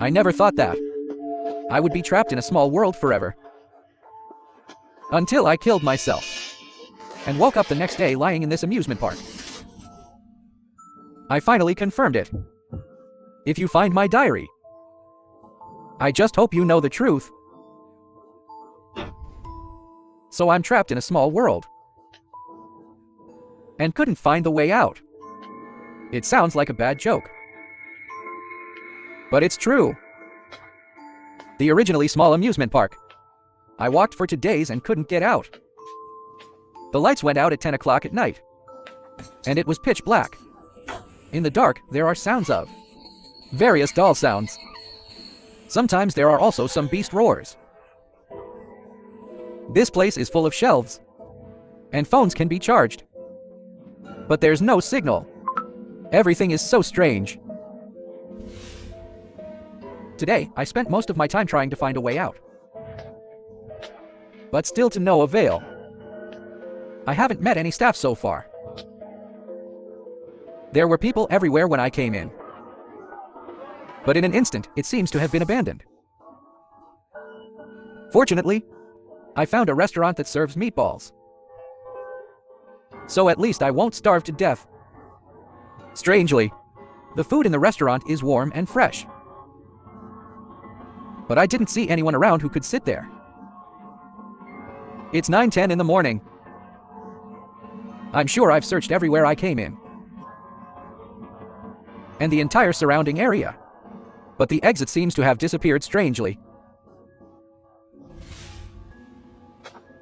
I never thought that I would be trapped in a small world forever. Until I killed myself and woke up the next day lying in this amusement park. I finally confirmed it. If you find my diary, I just hope you know the truth. So I'm trapped in a small world and couldn't find the way out. It sounds like a bad joke, but it's true. The originally small amusement park. I walked for 2 days and couldn't get out. The lights went out at 10 o'clock at night, and it was pitch black. In the dark, there are sounds of various doll sounds. Sometimes there are also some beast roars. This place is full of shelves, and phones can be charged. But there's no signal. Everything is so strange. Today, I spent most of my time trying to find a way out. But still to no avail. I haven't met any staff so far. There were people everywhere when I came in. But in an instant, it seems to have been abandoned. Fortunately, I found a restaurant that serves meatballs. So at least I won't starve to death. Strangely, the food in the restaurant is warm and fresh. But I didn't see anyone around who could sit there. It's 9:10 in the morning. I'm sure I've searched everywhere I came in, and the entire surrounding area. But the exit seems to have disappeared strangely.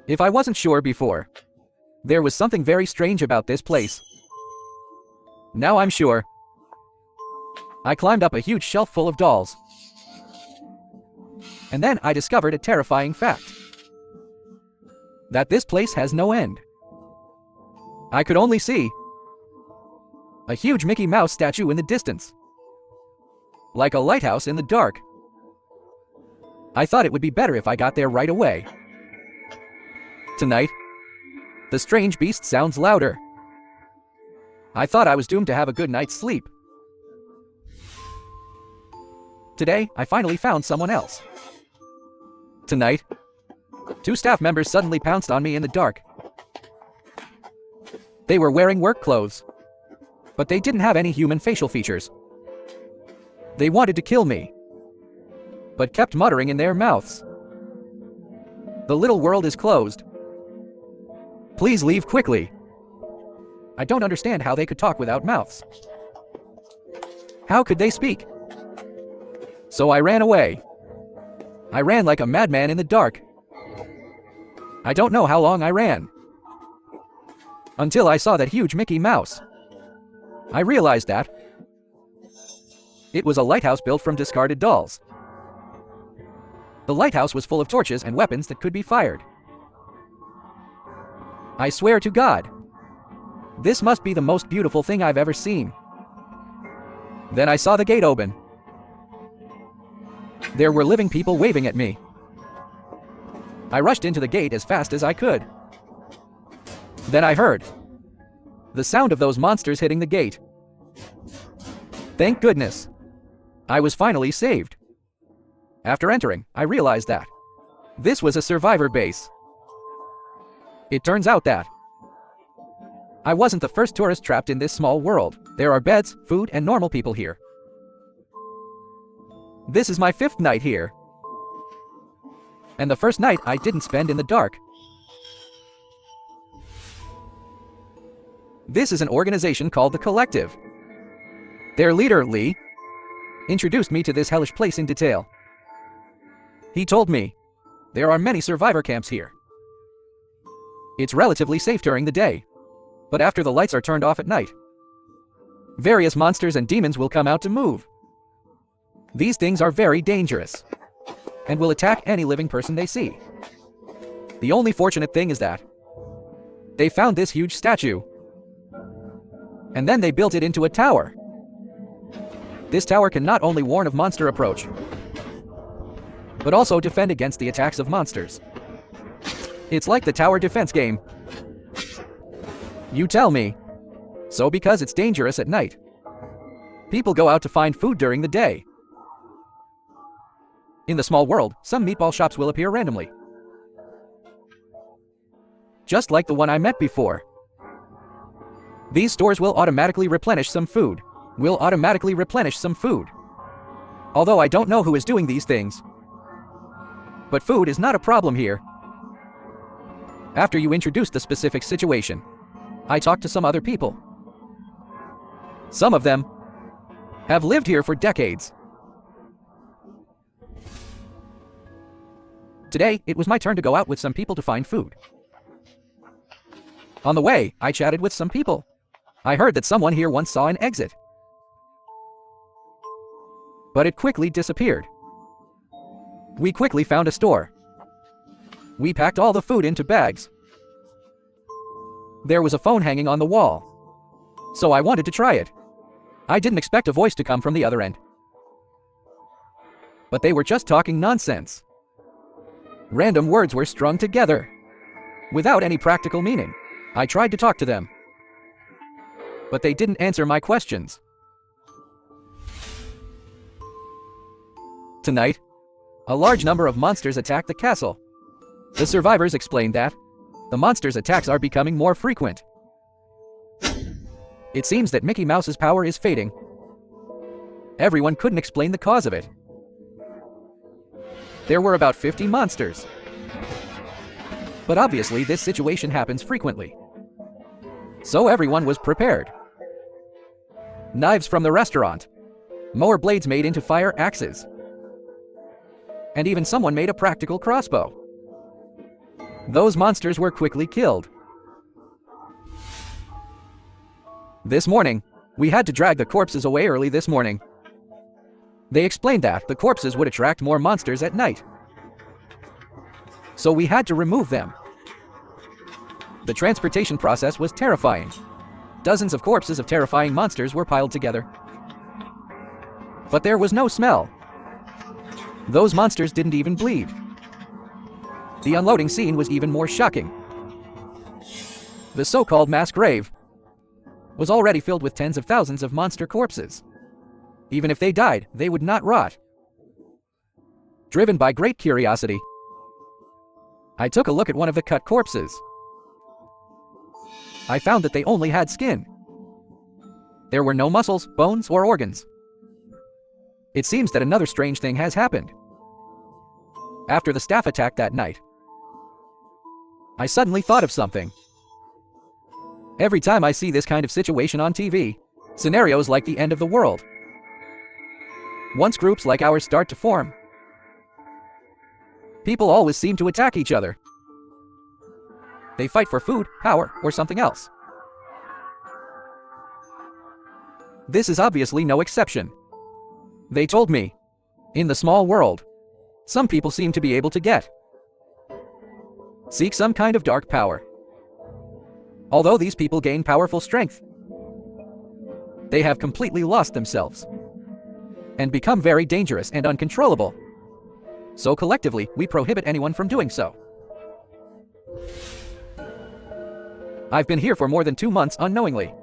If I wasn't sure before, there was something very strange about this place. Now I'm sure. I climbed up a huge shelf full of dolls. And then I discovered a terrifying fact. That this place has no end. I could only see a huge Mickey Mouse statue in the distance. Like a lighthouse in the dark. I thought it would be better if I got there right away. Tonight, the strange beast sounds louder. I thought I was doomed to have a good night's sleep. Today, I finally found someone else. Tonight, 2 staff members suddenly pounced on me in the dark. They were wearing work clothes, but they didn't have any human facial features. They wanted to kill me, but kept muttering in their mouths. The little world is closed. Please leave quickly. I don't understand how they could talk without mouths. How could they speak? So I ran away. I ran like a madman in the dark. I don't know how long I ran. Until I saw that huge Mickey Mouse. I realized that it was a lighthouse built from discarded dolls. The lighthouse was full of torches and weapons that could be fired. I swear to God, this must be the most beautiful thing I've ever seen. Then I saw the gate open. There were living people waving at me. I rushed into the gate as fast as I could. Then I heard the sound of those monsters hitting the gate. Thank goodness. I was finally saved. After entering, I realized that this was a survivor base. It turns out that I wasn't the first tourist trapped in this small world. There are beds, food, and normal people here. This is my 5th night here. And the first night I didn't spend in the dark. This is an organization called The Collective. Their leader, Lee, introduced me to this hellish place in detail. He told me there are many survivor camps here. It's relatively safe during the day, but after the lights are turned off at night, various monsters and demons will come out to move. These things are very dangerous and will attack any living person they see. The only fortunate thing is that they found this huge statue, and then they built it into a tower. This tower can not only warn of monster approach, but also defend against the attacks of monsters. It's like the tower defense game. You tell me. So because it's dangerous at night, people go out to find food during the day. In the small world, some meatball shops will appear randomly. Just like the one I met before. These stores will automatically replenish some food. Although I don't know who is doing these things. But food is not a problem here. After you introduce the specific situation, I talked to some other people. Some of them have lived here for decades. Today, it was my turn to go out with some people to find food. On the way, I chatted with some people. I heard that someone here once saw an exit. But it quickly disappeared. We quickly found a store. We packed all the food into bags. There was a phone hanging on the wall. So I wanted to try it. I didn't expect a voice to come from the other end. But they were just talking nonsense. Random words were strung together, without any practical meaning. I tried to talk to them, but they didn't answer my questions. Tonight, a large number of monsters attacked the castle. The survivors explained that the monsters' attacks are becoming more frequent. It seems that Mickey Mouse's power is fading. Everyone couldn't explain the cause of it. There were about 50 monsters. But obviously this situation happens frequently. So everyone was prepared. Knives from the restaurant. Mower blades made into fire axes. And even someone made a practical crossbow. Those monsters were quickly killed. This morning, we had to drag the corpses away early this morning. They explained that the corpses would attract more monsters at night. So we had to remove them. The transportation process was terrifying. Dozens of corpses of terrifying monsters were piled together. But there was no smell. Those monsters didn't even bleed. The unloading scene was even more shocking. The so-called mass grave was already filled with tens of thousands of monster corpses. Even if they died, they would not rot. Driven by great curiosity, I took a look at one of the cut corpses. I found that they only had skin. There were no muscles, bones, or organs. It seems that another strange thing has happened. After the staff attack that night, I suddenly thought of something. Every time I see this kind of situation on TV, scenarios like the end of the world, once groups like ours start to form, people always seem to attack each other. They fight for food, power, or something else. This is obviously no exception. They told me, in the small world, some people seem to be able to seek some kind of dark power. Although these people gain powerful strength, they have completely lost themselves and become very dangerous and uncontrollable. So collectively, we prohibit anyone from doing so. I've been here for more than 2 months unknowingly.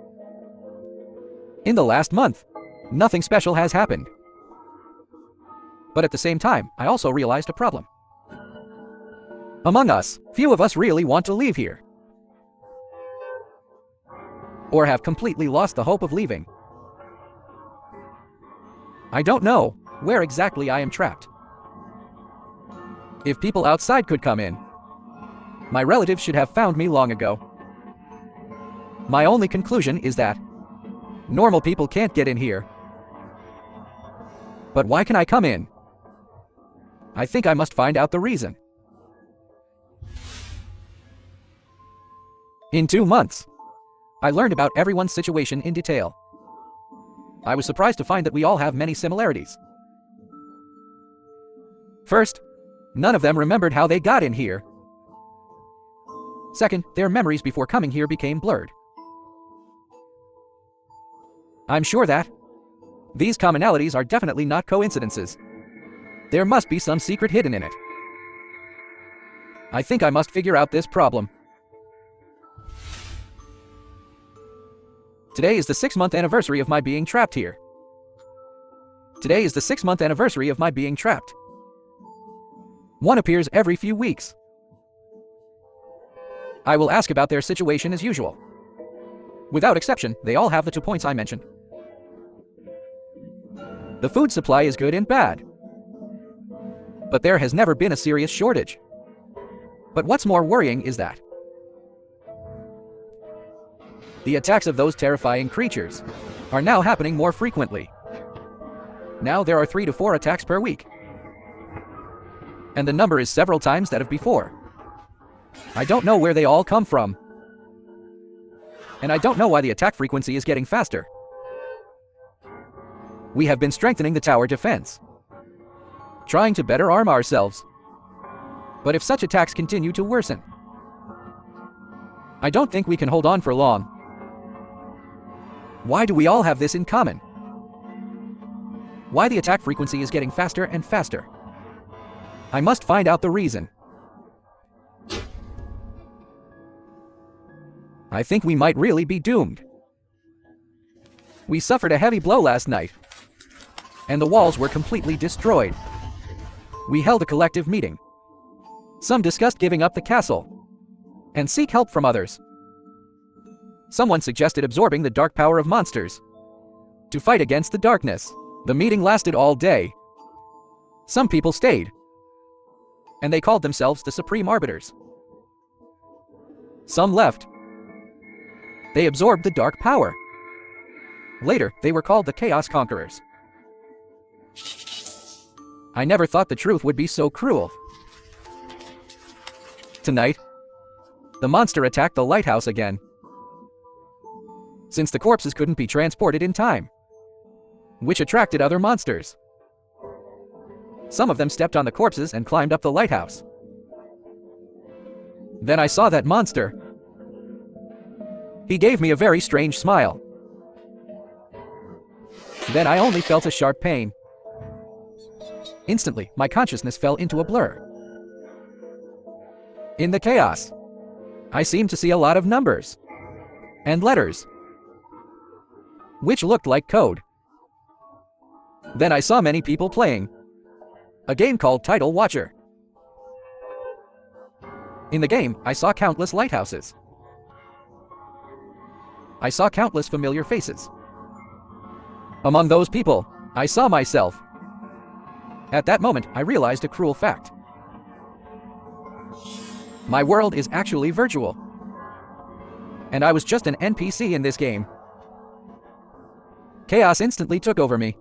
In the last month, nothing special has happened. But at the same time, I also realized a problem. Among us, few of us really want to leave here, or have completely lost the hope of leaving. I don't know where exactly I am trapped. If people outside could come in, my relatives should have found me long ago. My only conclusion is that normal people can't get in here. But why can I come in? I think I must find out the reason. In 2 months, I learned about everyone's situation in detail. I was surprised to find that we all have many similarities. First, none of them remembered how they got in here. Second, their memories before coming here became blurred. I'm sure that these commonalities are definitely not coincidences. There must be some secret hidden in it. I think I must figure out this problem. Today is the 6-month anniversary of my being trapped here. Today is the 6-month anniversary of my being trapped. One appears every few weeks. I will ask about their situation as usual. Without exception, they all have the 2 points I mentioned. The food supply is good and bad, but there has never been a serious shortage. But what's more worrying is that the attacks of those terrifying creatures are now happening more frequently. Now there are 3 to 4 attacks per week, and the number is several times that of before. I don't know where they all come from, and I don't know why the attack frequency is getting faster. We have been strengthening the tower defense, trying to better arm ourselves. But if such attacks continue to worsen, I don't think we can hold on for long. Why do we all have this in common? Why the attack frequency is getting faster and faster? I must find out the reason. I think we might really be doomed. We suffered a heavy blow last night, and the walls were completely destroyed. We held a collective meeting. Some discussed giving up the castle and seek help from others. Someone suggested absorbing the dark power of monsters to fight against the darkness. The meeting lasted all day. Some people stayed, and they called themselves the Supreme Arbiters. Some left. They absorbed the dark power. Later, they were called the Chaos Conquerors. I never thought the truth would be so cruel. Tonight, the monster attacked the lighthouse again, since the corpses couldn't be transported in time, which attracted other monsters. Some of them stepped on the corpses and climbed up the lighthouse. Then I saw that monster. He gave me a very strange smile. Then I only felt a sharp pain. Instantly, my consciousness fell into a blur. In the chaos, I seemed to see a lot of numbers and letters, which looked like code. Then I saw many people playing a game called Tidal Watcher. In the game, I saw countless lighthouses. I saw countless familiar faces. Among those people, I saw myself. At that moment, I realized a cruel fact. My world is actually virtual, and I was just an NPC in this game. Chaos instantly took over me.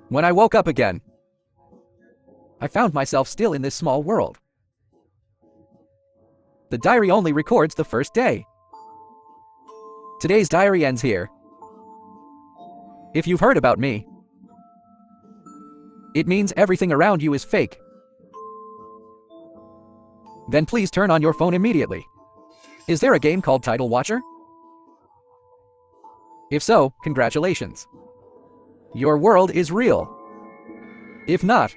When I woke up again, I found myself still in this small world. The diary only records the first day. Today's diary ends here. If you've heard about me, it means everything around you is fake. Then please turn on your phone immediately. Is there a game called Tidal Watcher? If so, congratulations. Your world is real. If not,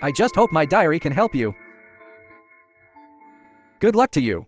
I just hope my diary can help you. Good luck to you.